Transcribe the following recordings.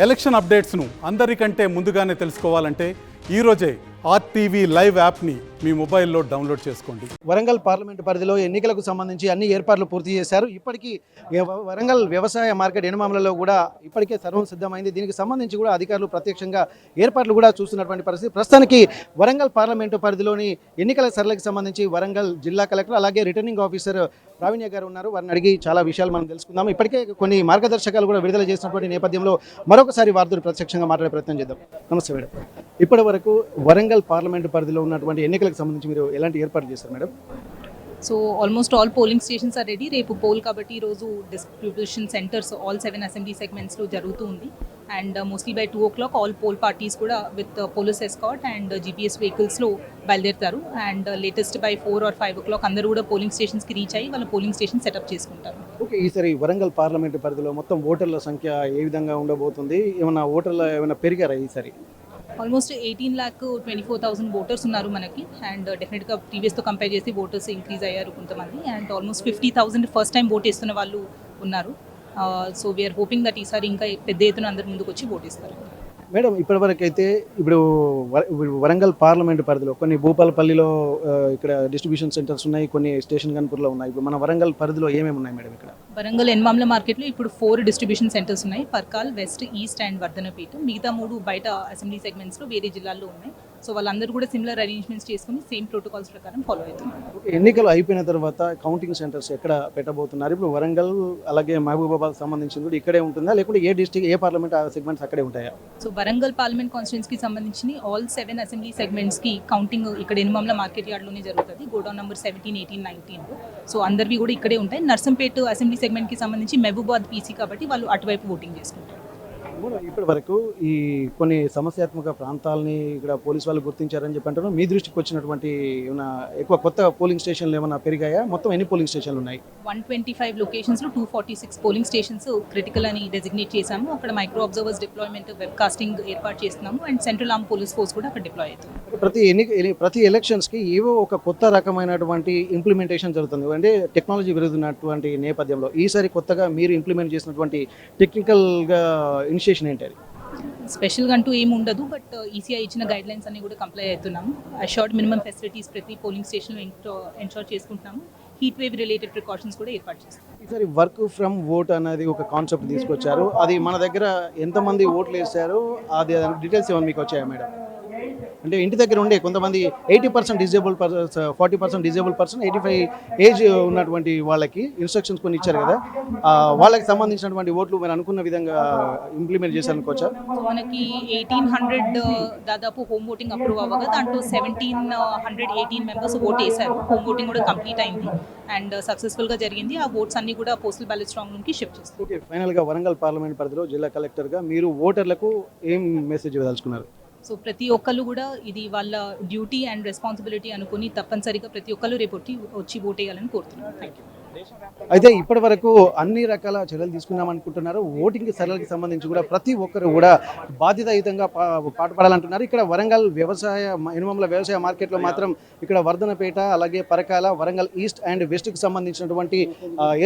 Election అప్డేట్స్ను అందరికంటే ముందుగానే తెలుసుకోవాలంటే ఈరోజే ఆర్టీవీ లైవ్ యాప్ని మీ మొబైల్లో డౌన్లోడ్ చేసుకోండి. వరంగల్ పార్లమెంటు పరిధిలో ఎన్నికలకు సంబంధించి అన్ని ఏర్పాట్లు పూర్తి చేశారు. ఇప్పటికీ వరంగల్ వ్యవసాయ మార్కెట్ ఎనుమామలలో కూడా ఇప్పటికే సర్వం సిద్ధమైంది. దీనికి సంబంధించి కూడా అధికారులు ప్రత్యక్షంగా ఏర్పాట్లు కూడా చూస్తున్నటువంటి పరిస్థితి. ప్రస్తుతానికి వరంగల్ పార్లమెంటు పరిధిలోని ఎన్నికల సరళికి సంబంధించి వరంగల్ జిల్లా కలెక్టర్ అలాగే రిటర్నింగ్ ఆఫీసర్ ప్రావీణ్య గారు ఉన్నారు. వారిని అడిగి చాలా విషయాలు మనం తెలుసుకుందాం. ఇప్పటికే కొన్ని మార్గదర్శకాలు కూడా విడుదల చేసినటువంటి నేపథ్యంలో మరొకసారి వారితో ప్రత్యక్షంగా మాట్లాడే ప్రయత్నం చేద్దాం. నమస్తే మేడం. ఇప్పటి వరకు వరంగల్ పార్లమెంటు పరిధిలో ఉన్నటువంటి ఎన్నికలకు సంబంధించి మీరు ఎలాంటి ఏర్పాటు చేశారు madam? So almost all polling stations are ready. రేపు పోల్ కాబట్టి ఈరోజు డిస్ట్రిబ్యూషన్ సెంటర్స్ ఆల్ 7 అసెంబ్లీ సెగ్మెంట్స్లో జరుగుతూ ఉంది. And mostly by 2 o'clock all poll parties కూడా with police escort and GPS వెహికల్స్లో బయలుదేరుతారు. And latest by 4 or 5 o'clock అందరూ కూడా పోలింగ్ స్టేషన్స్కి రీచ్ అయ్యి వాళ్ళ పోలింగ్ స్టేషన్ సెటప్ చేసుకుంటారు. ఓకే, ఈసారి వరంగల్ పార్లమెంటు పరిధిలో మొత్తం ఓటర్ల సంఖ్య ఏ విధంగా ఉండబోతుంది? ఏమైనా ఓటర్ల ఏమైనా పెరిగారా ఈసారి? ఆల్మోస్ట్ 18,24,000 ఓటర్స్ ఉన్నారు మనకి. అండ్ డెఫినెట్గా ప్రీవియస్తో కంపేర్ చేసి ఓటర్స్ ఇంక్రీజ్ అయ్యారు కొంతమంది. And almost 50,000 first time vote వేస్తున్న వాళ్ళు ఉన్నారు. సో వీఆర్ హోపింగ్ దట్ ఈసారి ఇంకా పెద్ద ఎత్తున అందరి ముందుకు వచ్చి ఓట్ వేస్తారు. మేడం, ఇప్పటివరకు అయితే ఇప్పుడు వరంగల్ పార్లమెంటు పరిధిలో కొన్ని భూపాలపల్లిలో ఇక్కడ డిస్ట్రిబ్యూషన్ సెంటర్స్ ఉన్నాయి, కొన్ని స్టేషన్ గన్పూర్లో ఉన్నాయి. ఇప్పుడు మన వరంగల్ పరిధిలో ఏమేమి ఉన్నాయి మేడం? ఇక్కడ వరంగల్ ఎన్మామ్ల మార్కెట్లో ఇప్పుడు 4 డిస్ట్రిబ్యూషన్ సెంటర్స్ ఉన్నాయి. Parkal, west, east and Wardhannapet. మిగతా 3 బయట అసెంబ్లీ సెగ్మెంట్స్లో వేరే జిల్లాల్లో ఉన్నాయి. సో వాళ్ళందరూ కూడా సిమిలర్ అరేంజ్మెంట్స్ చేసుకుని సేమ్ ప్రోటోకాల్స్ ప్రకారం ఫాలో అవుతున్నారు. ఎన్నికలు అయిపోయిన తర్వాత కౌంటింగ్ సెంటర్స్ ఎక్కడ పెట్టబోతున్నారు? ఇప్పుడు వరంగల్ అలాగే మహబూబాబాద్ సంబంధించింది కూడా ఇక్కడే ఉంటుందా, లేకుంటే ఏ డిస్ట్రిక్ట్ ఏ పార్లమెంట్ సెగ్మెంట్స్ అక్కడే ఉంటాయా? సో వరంగల్ పార్లమెంట్ కాన్స్టిట్యున్సీకి సంబంధించి ఆల్ 7 అసెంబ్లీ సెగ్మెంట్స్కి కౌంటింగ్ ఇక్కడ ఎనుమామ్ల మార్కెట్ యార్డ్లోనే జరుగుతుంది. Godown number 17, 18, 19. సో అందరివి కూడా ఇక్కడే ఉంటాయి. నర్సంపేట అసెంబ్లీ సెగ్మెంట్కి సంబంధించి మహబూబాబాద్ పీసీ కాబట్టి వాళ్ళు అటువైపు ఓటింగ్ చేసుకుంటారు. ఇప్పటి వరకు ఈ కొన్ని సమస్యాత్మక ప్రాంతాలని ఇక్కడ పోలీసు వాళ్ళు గుర్తించారని చెప్పి అంటారు. మీ దృష్టికి వచ్చినటువంటి ఏమైనా ఎక్కువ కొత్త పోలింగ్ స్టేషన్లు ఏమైనా పెరిగాయా? మొత్తం ఎన్ని పోలింగ్ స్టేషన్లు ఉన్నాయి? 125 లొకేషన్స్లో 246 పోలింగ్ స్టేషన్స్ క్రిటికల్ అని డెసిగ్నేట్ చేశాము. అక్కడ micro observers deployment, web casting ఏర్పాటు చేస్తున్నాము. And central arm police force కూడా అక్కడ డిప్లాయ్ అవుతుంది. ప్రతి ఎలక్షన్స్కి ఏవో ఒక కొత్త రకమైనటువంటి ఇంప్లిమెంటేషన్ జరుగుతుంది. అంటే టెక్నాలజీ పెరుగుతున్నటువంటి నేపథ్యంలో ఈసారి కొత్తగా మీరు ఇంప్లిమెంట్ చేసినటువంటి టెక్నికల్గా ఇనిషియేషన్ ఏంటి? అది స్పెషల్గా అంటూ ఏమి ఉండదు. బట్ ఈసీఐ ఇచ్చిన గైడ్ లైన్స్ అన్ని కూడా కంప్లై అవుతున్నాము. అష్యూర్డ్ మినిమం ఫెసిలిటీస్ ప్రతి పోలింగ్ స్టేషన్లో ఎన్షూర్ చేసుకుంటున్నాము. హీట్ వేవ్ రిలేటెడ్ ప్రికాషన్స్ కూడా ఏర్పాటు చేస్తాం. ఈసారి వర్క్ ఫ్రమ్ ఓట్ అనేది ఒక కాన్సెప్ట్ తీసుకొచ్చారు. అది మన దగ్గర ఎంతమంది ఓట్లు వేశారు, అది డీటెయిల్స్ ఏమైనా మీకు వచ్చాయా మేడం? అంటే ఇంటి దగ్గర ఉండే కొంతమంది 80% disable person, 40% disable person, 85 age ఉన్నటువంటి వాళ్ళకి ఇన్స్ట్రక్షన్స్ కొన్ని ఇచ్చారు కదా, వాళ్ళకి సంబంధించినటువంటి ఓట్లు మీరు అనుకున్న విధంగా ఇంప్లిమెంట్ చేశారు అనుకోవచ్చా? మనకి 1800 దాదాపు హోమ్ ఓటింగ్ అప్రూవ్ అవ్వగా దాంట్లో 1718 మెంబర్స్ ఓట్ వేశారు. హోమ్ ఓటింగ్ కూడా కంప్లీట్ అయింది అండ్ సక్సెస్ఫుల్గా జరిగింది. ఆ ఓట్స్ అన్ని కూడా పోస్టల్ బ్యాలెట్ స్ట్రాంగ్ రూమ్కి షిఫ్ట్ చేస్తారు. ఓకే, ఫైనల్గా వరంగల్ పార్లమెంట్ పరిధిలో జిల్లా కలెక్టర్గా మీరు ఓటర్లకు ఏం మెసేజ్ ఇవ్వదలుచుకున్నారు? సో ప్రతి ఒక్కళ్ళు కూడా ఇది వాళ్ళ డ్యూటీ అండ్ రెస్పాన్సిబిలిటీ అనుకుని తప్పనిసరిగా ప్రతి ఒక్కళ్ళు రేపు వచ్చి ఓట్ వేయాలని కోరుతున్నాను. Thank you. అయితే ఇప్పటి వరకు అన్ని రకాల చర్యలు తీసుకుందాం అనుకుంటున్నారు. ఓటింగ్ సరళికి సంబంధించి కూడా ప్రతి ఒక్కరు కూడా బాధ్యతాయుతంగా పాటుపడాలంటున్నారు. ఇక్కడ వరంగల్ ఎనుమామ్ల వ్యవసాయ మార్కెట్లో మాత్రం ఇక్కడ వర్ధనపేట అలాగే పరకాల, వరంగల్ ఈస్ట్ అండ్ వెస్ట్కి సంబంధించినటువంటి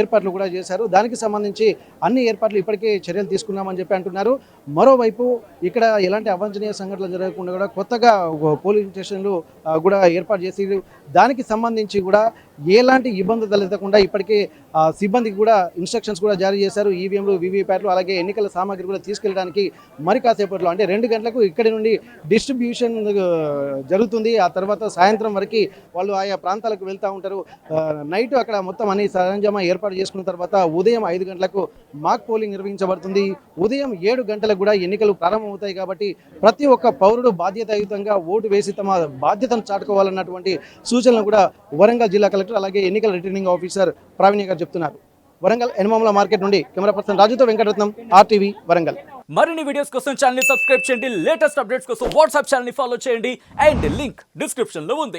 ఏర్పాట్లు కూడా చేశారు. దానికి సంబంధించి అన్ని ఏర్పాట్లు ఇప్పటికే చర్యలు తీసుకున్నామని చెప్పి అంటున్నారు. మరోవైపు ఇక్కడ ఎలాంటి అవాంఛనీయ సంఘటనలు జరగకుండా కూడా కొత్తగా పోలింగ్ స్టేషన్లు కూడా ఏర్పాటు చేసి దానికి సంబంధించి కూడా ఎలాంటి ఇబ్బందులు తలెత్తకుండా ఇప్పటికే సిబ్బందికి కూడా ఇన్స్ట్రక్షన్స్ కూడా జారీ చేశారు. ఈవీఎంలు, వీవీప్యాట్లు అలాగే ఎన్నికల సామాగ్రి కూడా తీసుకెళ్ళడానికి మరి కాసేపట్లో అంటే 2 గంటలకు ఇక్కడి నుండి డిస్ట్రిబ్యూషన్ జరుగుతుంది. ఆ తర్వాత సాయంత్రం వరకు వాళ్ళు ఆయా ప్రాంతాలకు వెళ్తూ ఉంటారు. నైట్ అక్కడ మొత్తం అన్ని సరంజామా ఏర్పాటు చేసుకున్న తర్వాత ఉదయం 5 గంటలకు మాక్ పోలింగ్ నిర్వహించబడుతుంది. ఉదయం 7 గంటలకు కూడా ఎన్నికలు ప్రారంభమవుతాయి. కాబట్టి ప్రతి ఒక్క పౌరుడు బాధ్యతాయుతంగా ఓటు వేసి తమ బాధ్యతను చాటుకోవాలన్నటువంటి సూచనలు కూడా వరంగల్ జిల్లా కలెక్టర్ అలాగే ఎన్నికల రిటర్నింగ్ ఆఫీసర్ ప్రావీణ్య గారు చెప్తున్నారు. వరంగల్ ఎనుమామ్ల మార్కెట్ నుండి కెమెరా పర్సన్ రాజుతో వెంకటరత్నం, ఆర్టీవీ వరంగల్. మరిన్ని వీడియోస్ కోసం ఛానల్ ని సబ్స్క్రైబ్ చేయండి. లేటెస్ట్ అప్డేట్స్ కోసం వాట్సాప్ ఛానల్ ని ఫాలో చేయండి. అండ్ లింక్ డిస్క్రిప్షన్ లో ఉంది.